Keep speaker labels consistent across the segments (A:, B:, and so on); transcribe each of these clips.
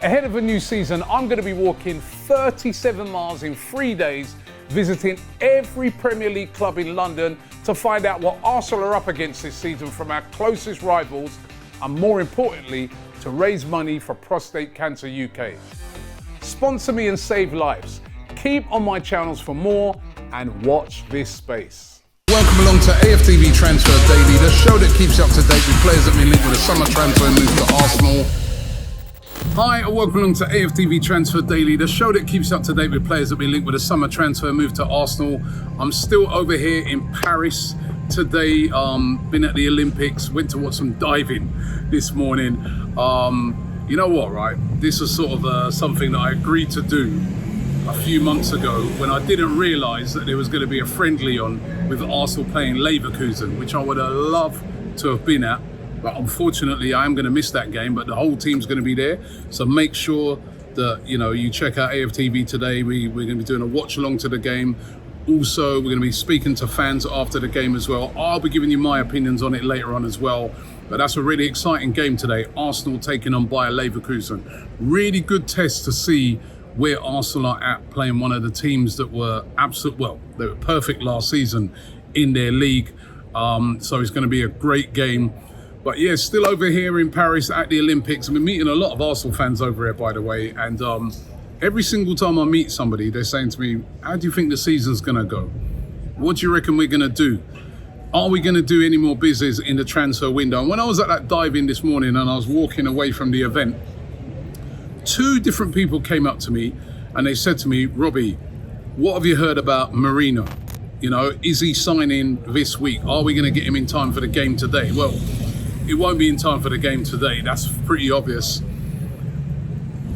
A: Ahead of a new season, I'm going to be walking 37 miles in 3 days, visiting every Premier League club in London to find out what Arsenal are up against this season from our closest rivals, and more importantly, to raise money for Prostate Cancer UK. Sponsor me and save lives. Keep on my channels for more and watch this space.
B: Welcome along to AFTV Transfer Daily, the show that keeps you up to date with players that have been linked with a summer transfer and move to Arsenal. Hi, and welcome along to AFTV Transfer Daily, the show that keeps you up to date with players that have been linked with a summer transfer and move to Arsenal. I'm still over here in Paris today, been at the Olympics, went to watch some diving this morning. You know what, right? This is sort of something that I agreed to do a few months ago when I didn't realise that there was going to be a friendly on with Arsenal playing Leverkusen, which I would have loved to have been at. But unfortunately, I am going to miss that game, but the whole team's going to be there. So make sure that, you check out AFTV today. We're going to be doing a watch along to the game. Also, we're going to be speaking to fans after the game as well. I'll be giving you my opinions on it later on as well. But that's a really exciting game today. Arsenal taking on Bayer Leverkusen. Really good test to see where Arsenal are at, playing one of the teams that were they were perfect last season in their league. So it's going to be a great game. But yeah, still over here in Paris at the Olympics. I've been meeting a lot of Arsenal fans over here, by the way. And every single time I meet somebody, they're saying to me, how do you think the season's going to go? What do you reckon we're going to do? Are we going to do any more business in the transfer window? And when I was at that dive-in this morning and I was walking away from the event, 2 different people came up to me and they said to me, Robbie, what have you heard about Merino? Is he signing this week? Are we going to get him in time for the game today? Well, it won't be in time for the game today. That's pretty obvious.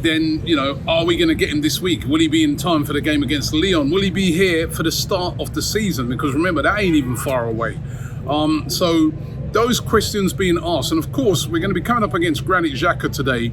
B: Then, are we going to get him this week? Will he be in time for the game against Lyon? Will he be here for the start of the season? Because remember, that ain't even far away. So those questions being asked. And of course, we're going to be coming up against Granit Xhaka today,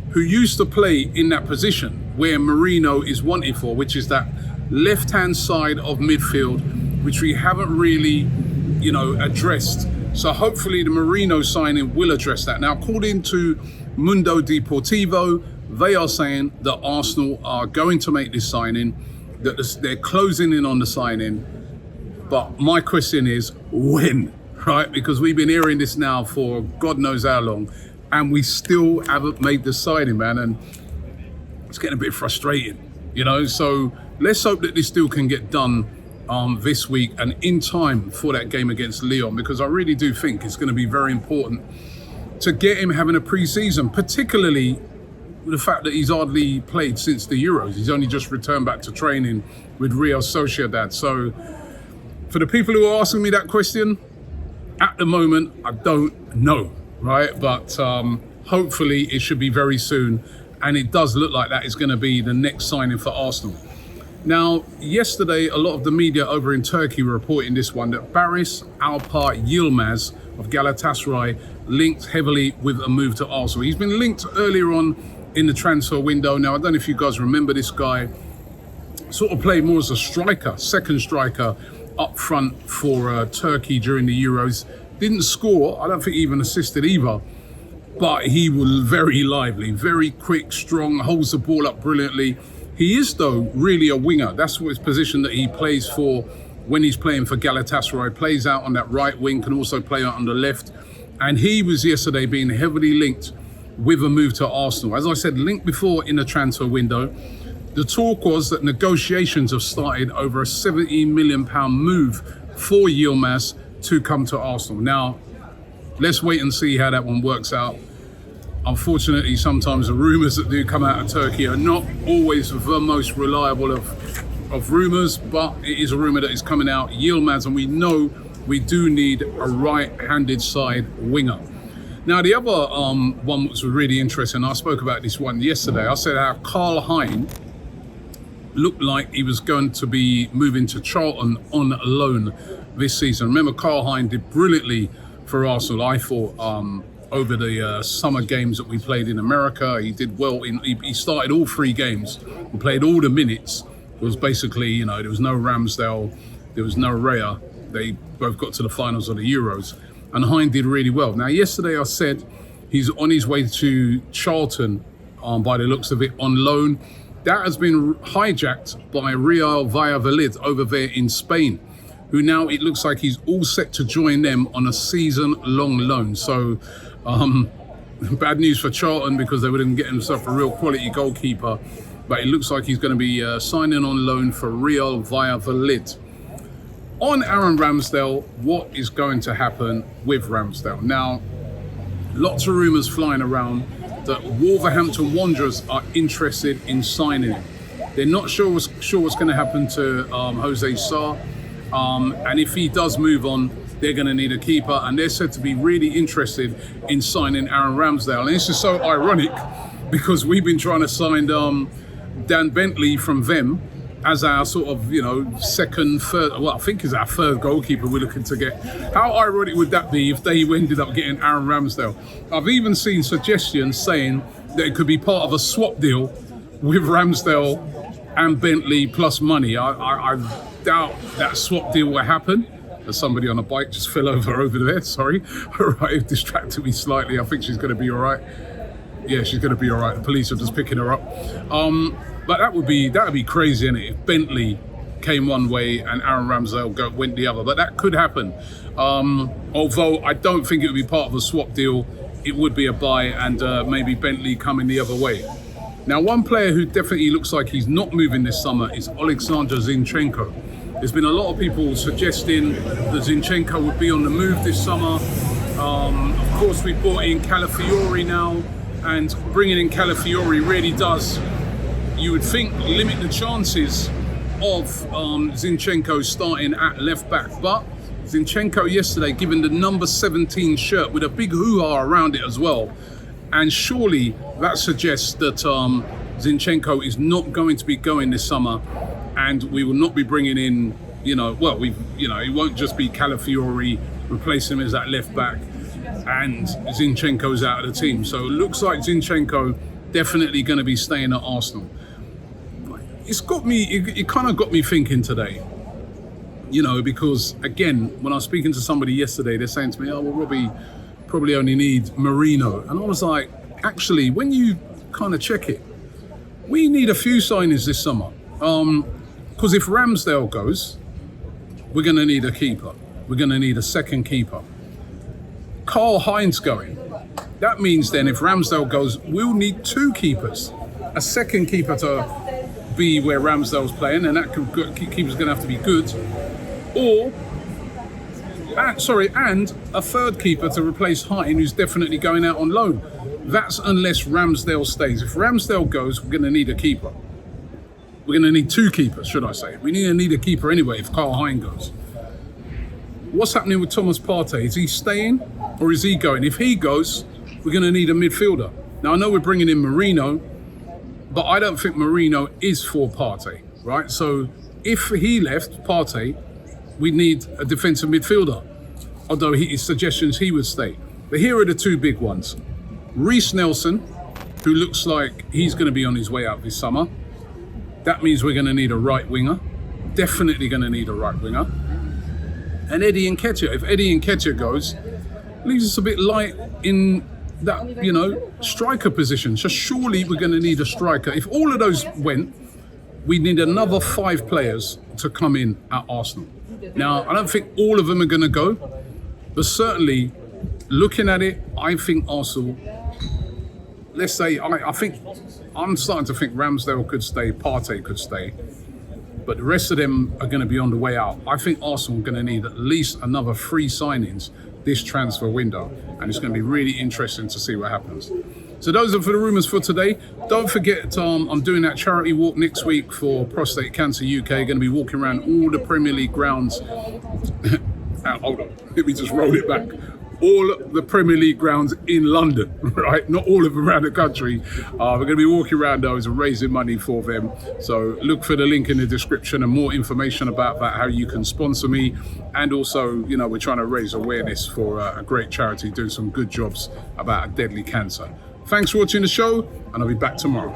B: who used to play in that position where Merino is wanted for, which is that left-hand side of midfield, which we haven't really, addressed. So hopefully the Merino signing will address that. Now, according to Mundo Deportivo, they are saying that Arsenal are going to make this signing, that they're closing in on the signing. But my question is, when, right? Because we've been hearing this now for God knows how long, and we still haven't made the signing, man. And it's getting a bit frustrating, So let's hope that this deal can get done this week and in time for that game against Lyon, because I really do think it's going to be very important to get him having a pre-season, particularly the fact that he's hardly played since the Euros. He's only just returned back to training with Real Sociedad. So for the people who are asking me that question, at the moment, I don't know, right? But hopefully it should be very soon. And it does look like that is going to be the next signing for Arsenal. Now, yesterday, a lot of the media over in Turkey were reporting this one, that Barış, Alper, Yılmaz of Galatasaray linked heavily with a move to Arsenal. He's been linked earlier on in the transfer window. Now, I don't know if you guys remember this guy, sort of played more as a striker, second striker up front for Turkey during the Euros. Didn't score, I don't think he even assisted either, but he was very lively, very quick, strong, holds the ball up brilliantly. He is, though, really a winger. That's what his position that he plays for when he's playing for Galatasaray. Plays out on that right wing, can also play out on the left. And he was yesterday being heavily linked with a move to Arsenal. As I said, linked before in the transfer window. The talk was that negotiations have started over a £70 million move for Yılmaz to come to Arsenal. Now, let's wait and see how that one works out. Unfortunately, sometimes the rumours that do come out of Turkey are not always the most reliable of rumours, but it is a rumour that is coming out. Yılmaz, and we know we do need a right-handed side winger. Now, the other one was really interesting. I spoke about this one yesterday. I said how Karl Hein looked like he was going to be moving to Charlton on loan this season. Remember, Karl Hein did brilliantly for Arsenal, I thought, over the summer games that we played in America. He did well. He started all 3 games. We played all the minutes. It was basically, there was no Ramsdale, there was no Raya. They both got to the finals of the Euros. And Hein did really well. Now, yesterday I said he's on his way to Charlton by the looks of it, on loan. That has been hijacked by Real Valladolid over there in Spain, who now it looks like he's all set to join them on a season-long loan. So bad news for Charlton, because they wouldn't get himself a real quality goalkeeper. But it looks like he's going to be signing on loan for Real Valladolid. On Aaron Ramsdale, what is going to happen with Ramsdale? Now, lots of rumours flying around that Wolverhampton Wanderers are interested in signing him. They're not sure what's going to happen to Jose Sarr. And if he does move on, they're going to need a keeper. And they're said to be really interested in signing Aaron Ramsdale. And this is so ironic, because we've been trying to sign Dan Bentley from them as our sort of, second, third, well, I think is our third goalkeeper we're looking to get. How ironic would that be if they ended up getting Aaron Ramsdale? I've even seen suggestions saying that it could be part of a swap deal with Ramsdale and Bentley plus money. I doubt that swap deal will happen. There's somebody on a bike just fell over there, sorry. All right, it distracted me slightly. I think she's going to be all right. Yeah, she's going to be all right. The police are just picking her up. But that would be crazy, innit? If Bentley came one way and Aaron Ramsdale went the other. But that could happen. Although I don't think it would be part of a swap deal. It would be a buy, and maybe Bentley coming the other way. Now, one player who definitely looks like he's not moving this summer is Oleksandr Zinchenko. There's been a lot of people suggesting that Zinchenko would be on the move this summer. Of course, we brought in Calafiori now, and bringing in Calafiori really does, you would think, limit the chances of Zinchenko starting at left back. But Zinchenko yesterday given the number 17 shirt with a big hoo-ha around it as well. And surely that suggests that Zinchenko is not going to be going this summer, and we will not be bringing in, it won't just be Calafiori replacing him as that left back and Zinchenko's out of the team. So it looks like Zinchenko definitely going to be staying at Arsenal. It kind of got me thinking today, because again, when I was speaking to somebody yesterday, they're saying to me, oh, well, Robbie probably only need Merino. And I was like, actually, when you kind of check it, we need a few signings this summer. Because if Ramsdale goes, we're going to need a keeper. We're going to need a second keeper. Karl Hein's going. That means then if Ramsdale goes, we'll need two keepers. A second keeper to be where Ramsdale's playing, and that keeper's going to have to be good. And a third keeper to replace Hein, who's definitely going out on loan. That's unless Ramsdale stays. If Ramsdale goes, we're going to need a keeper. We're going to need two keepers, should I say. We need a keeper anyway if Karl Hein goes. What's happening with Thomas Partey? Is he staying or is he going? If he goes, we're going to need a midfielder. Now, I know we're bringing in Merino, but I don't think Merino is for Partey, right? So if he left, Partey, we need a defensive midfielder, although his suggestions he would stay. But here are the two big ones. Reiss Nelson, who looks like he's going to be on his way out this summer. That means we're going to need a right winger. Definitely going to need a right winger. And Eddie Nketiah. If Eddie Nketiah goes, leaves us a bit light in that, striker position. So surely we're going to need a striker. If all of those went, we need another 5 players to come in at Arsenal. Now, I don't think all of them are going to go, but certainly looking at it, I think Arsenal, let's say, I'm starting to think Ramsdale could stay, Partey could stay, but the rest of them are going to be on the way out. I think Arsenal are going to need at least another 3 signings this transfer window, and it's going to be really interesting to see what happens. So those are for the rumours for today. Don't forget, I'm doing that charity walk next week for Prostate Cancer UK. Going to be walking around all the Premier League grounds. Hold on, let me just roll it back. All the Premier League grounds in London, right? Not all of them around the country. We're going to be walking around those and raising money for them. So look for the link in the description and more information about that, how you can sponsor me. And also, we're trying to raise awareness for a great charity doing some good jobs about a deadly cancer. Thanks for watching the show, and I'll be back tomorrow.